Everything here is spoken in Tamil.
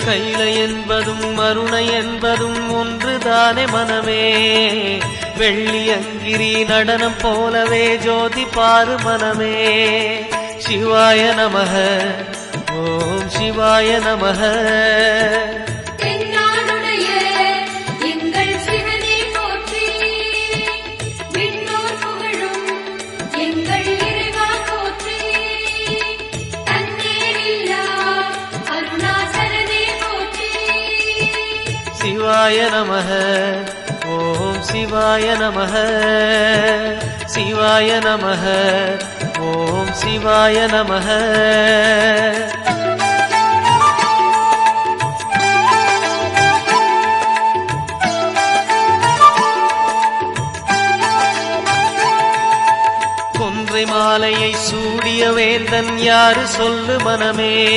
கைலை என்பதும் மருணை என்பதும் ஒன்றுதானே மனமே. வெள்ளியங்கிரி நடனம் போலவே ஜோதி பாரு மனமே. சிவாய நமஹ ஓம் சிவாய நமஹ. சிவாய நமஹ ஓம் சிவாய நமஹ. சிவாய நமஹ ஓம் சிவாய நமஹ. கொன்றை மாலையை சூடிய வேந்தன் யாரு சொல்லு மனமே.